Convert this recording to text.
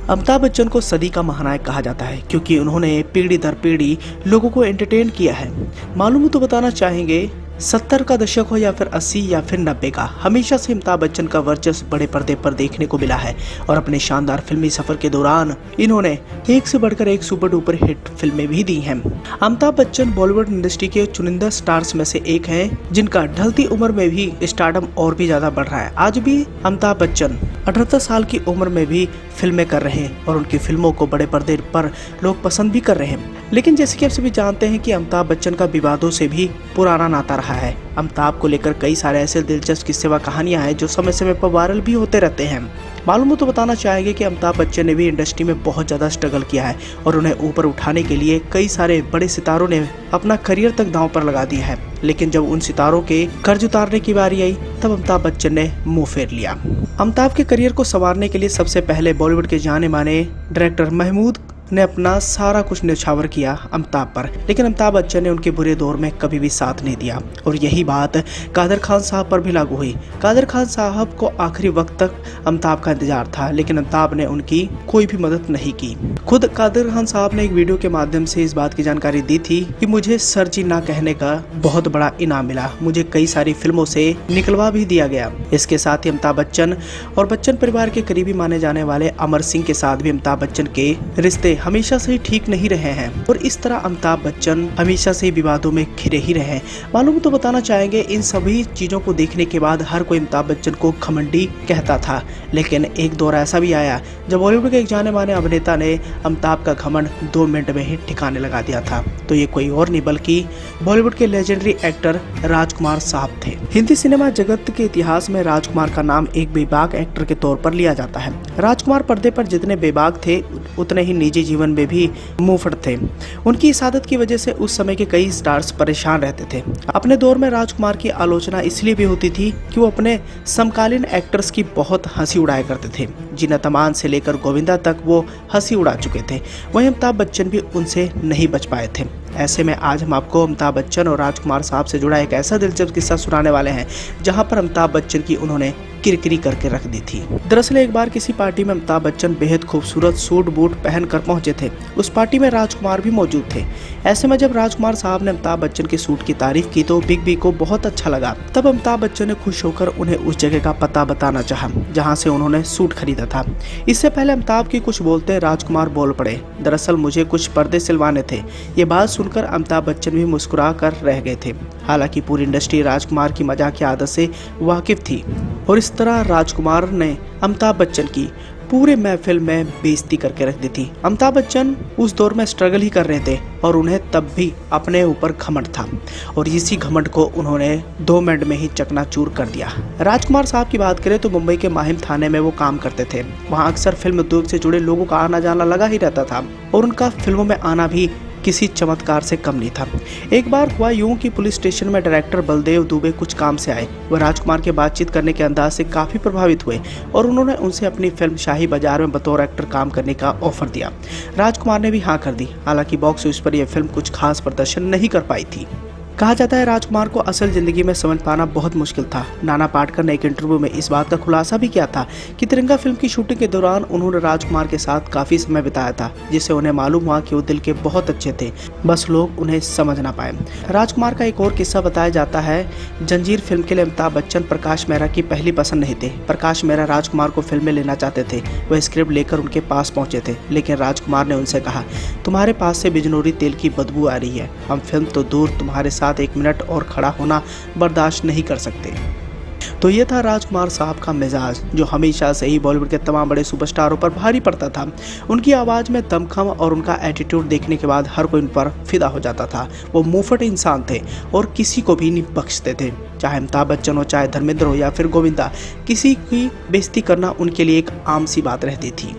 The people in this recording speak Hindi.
अमिताभ बच्चन को सदी का महानायक कहा जाता है क्योंकि उन्होंने पीढ़ी दर पीढ़ी लोगों को एंटरटेन किया है। मालूम हो तो बताना चाहेंगे 70 का दशक हो या फिर 80 या फिर 90 का, हमेशा से अमिताभ बच्चन का वर्चस्व बड़े पर्दे पर देखने को मिला है और अपने शानदार फिल्मी सफर के दौरान इन्होंने एक से बढ़कर एक सुपर डुपर हिट फिल्में भी दी हैं। अमिताभ बच्चन बॉलीवुड इंडस्ट्री के चुनिंदा स्टार्स में से एक हैं जिनका ढलती उम्र में भी स्टारडम और भी ज्यादा बढ़ रहा है। आज भी अमिताभ बच्चन 78 साल की उम्र में भी फिल्में कर रहे हैं और उनकी फिल्मों को बड़े पर्दे पर लोग पसंद भी कर रहे हैं। लेकिन जैसे कि आप सभी जानते हैं कि अमिताभ बच्चन का विवादों से भी पुराना नाता रहा है। अमिताभ को लेकर कई सारे ऐसे दिलचस्प किस्से व कहानियां हैं जो समय समय पर वायरल भी होते रहते हैं। मालूम हो तो बताना चाहेंगे कि अमिताभ बच्चन ने भी इंडस्ट्री में बहुत ज़्यादा स्ट्रगल किया है और उन्हें ऊपर उठाने के लिए कई सारे बड़े सितारों ने अपना करियर तक दांव पर लगा दिया है। लेकिन जब उन सितारों के कर्ज उतारने की बारी आई तब अमिताभ बच्चन ने मुंह फेर लिया। अमिताभ के करियर को संवारने के लिए सबसे पहले बॉलीवुड के जाने माने डायरेक्टर महमूद ने अपना सारा कुछ न्यौछावर किया अमिताभ पर, लेकिन अमिताभ बच्चन ने उनके बुरे दौर में कभी भी साथ नहीं दिया और यही बात कादर खान साहब पर भी लागू हुई। कादर खान साहब को आखिरी वक्त तक अमिताभ का इंतजार था, लेकिन अमिताभ ने उनकी कोई भी मदद नहीं की। खुद कादर खान साहब ने एक वीडियो के माध्यम से इस बात की जानकारी दी थी कि मुझे सर जी ना कहने का बहुत बड़ा इनाम मिला, मुझे कई सारी फिल्मों से निकलवा भी दिया गया। इसके साथ ही अमिताभ बच्चन और बच्चन परिवार के करीबी माने जाने वाले अमर सिंह के साथ भी अमिताभ बच्चन के रिश्ते हमेशा से ही ठीक नहीं रहे हैं और इस तरह अमिताभ बच्चन हमेशा से विवादों में घिरे ही रहे हैं। मालूम तो बताना चाहेंगे इन सभी चीजों को देखने के बाद हर कोई अमिताभ बच्चन को घमंडी कहता था, लेकिन एक दौर ऐसा भी आया जब बॉलीवुड के एक जाने माने अभिनेता ने अमिताभ का घमंड 2 मिनट में ही ठिकाने लगा दिया था। तो ये कोई और नहीं बल्कि बॉलीवुड के लेजेंडरी एक्टर राजकुमार साहब थे। हिंदी सिनेमा जगत के इतिहास में राजकुमार का नाम एक बेबाक एक्टर के तौर पर लिया जाता है। राजकुमार पर्दे पर जितने बेबाक थे उतने ही निजी जीवन में भी मुंहफट थे। उनकी इस आदत की वजह से उस समय के कई स्टार्स परेशान रहते थे। अपने दौर में राजकुमार की आलोचना इसलिए भी होती थी कि वो अपने समकालीन एक्टर्स की बहुत हंसी उड़ाया करते थे। जिन्ना तमान से लेकर गोविंदा तक वो हंसी उड़ा चुके थे। वहीं अमिताभ बच्चन भी उनसे नहीं बच पाए थे। ऐसे में आज हम आपको अमिताभ बच्चन और राजकुमार साहब से जुड़ा एक ऐसा दिलचस्प किस्सा सुनाने वाले हैं जहां पर अमिताभ बच्चन की उन्होंने किरकिरी करके रख दी थी। दरअसल एक बार किसी पार्टी में अमिताभ बच्चन बेहद खूबसूरत सूट बूट पहनकर पहुंचे थे। उस पार्टी में राजकुमार भी मौजूद थे। ऐसे में जब राजकुमार साहब ने अमिताभ बच्चन के सूट की तारीफ की तो बिग बी को बहुत अच्छा लगा। तब अमिताभ बच्चन ने खुश होकर उन्हें उस जगह का पता बताना चाहा जहां से उन्होंने सूट खरीदा था। इससे पहले अमिताभ की कुछ बोलते राजकुमार बोल पड़े, दरअसल मुझे कुछ पर्दे सिलवाने थे। ये बात सुनकर अमिताभ बच्चन भी मुस्कुरा कर रह गए थे। हालांकि पूरी इंडस्ट्री राजकुमार की मजाक की आदत से वाकिफ थी और इस तरह राजकुमार ने अमिताभ बच्चन की पूरे महफिल में बेइज्जती करके रख दी थी। अमिताभ बच्चन उस दौर में स्ट्रगल ही कर रहे थे और उन्हें तब भी अपने ऊपर घमंड था और इसी घमंड को उन्होंने 2 मिनट में ही चकनाचूर कर दिया। राजकुमार साहब की बात करें तो मुंबई के माहिम थाने में वो काम करते थे। वहाँ अक्सर फिल्म उद्योग से जुड़े लोगों का आना जाना लगा ही रहता था और उनका फिल्मों में आना भी किसी चमत्कार से कम नहीं था। एक बार हुआ यूं कि पुलिस स्टेशन में डायरेक्टर बलदेव दुबे कुछ काम से आए। वह राजकुमार के बातचीत करने के अंदाज से काफी प्रभावित हुए और उन्होंने उनसे अपनी फिल्म शाही बाजार में बतौर एक्टर काम करने का ऑफर दिया। राजकुमार ने भी हाँ कर दी। हालांकि बॉक्स ऑफिस पर यह फिल्म कुछ खास प्रदर्शन नहीं कर पाई थी। कहा जाता है राजकुमार को असल जिंदगी में समझ पाना बहुत मुश्किल था। नाना पाटेकर ने एक इंटरव्यू में इस बात का खुलासा भी किया था कि तिरंगा फिल्म की शूटिंग के दौरान उन्होंने राजकुमार के साथ काफी समय बिताया था, जिससे उन्हें मालूम हुआ कि वो दिल के बहुत अच्छे थे, बस लोग उन्हें समझ ना पाए। राजकुमार का एक और किस्सा बताया जाता है। जंजीर फिल्म के लिए अमिताभ बच्चन प्रकाश मेहरा की पहली पसंद नहीं थे। प्रकाश मेहरा राजकुमार को फिल्म में लेना चाहते थे। वह स्क्रिप्ट लेकर उनके पास पहुंचे थे, लेकिन राजकुमार ने उनसे कहा, तुम्हारे पास से बिजनौरी तेल की बदबू आ रही है, हम फिल्म तो दूर तुम्हारे साथ 1 मिनट और खड़ा होना बर्दाश्त नहीं कर सकते। तो ये था राजकुमार साहब का मिजाज, जो हमेशा से ही बॉलीवुड के तमाम बड़े सुपरस्टारों पर भारी पड़ता था। उनकी आवाज़ में दमखम और उनका एटीट्यूड देखने के बाद हर कोई उन पर फिदा हो जाता था। वो मुंहफट इंसान थे और किसी को भी नहीं बख्शते थे, चाहे अमिताभ बच्चन हो, चाहे धर्मेंद्र हो या फिर गोविंदा। किसी की बेइज्जती करना उनके लिए एक आम सी बात रहती थी।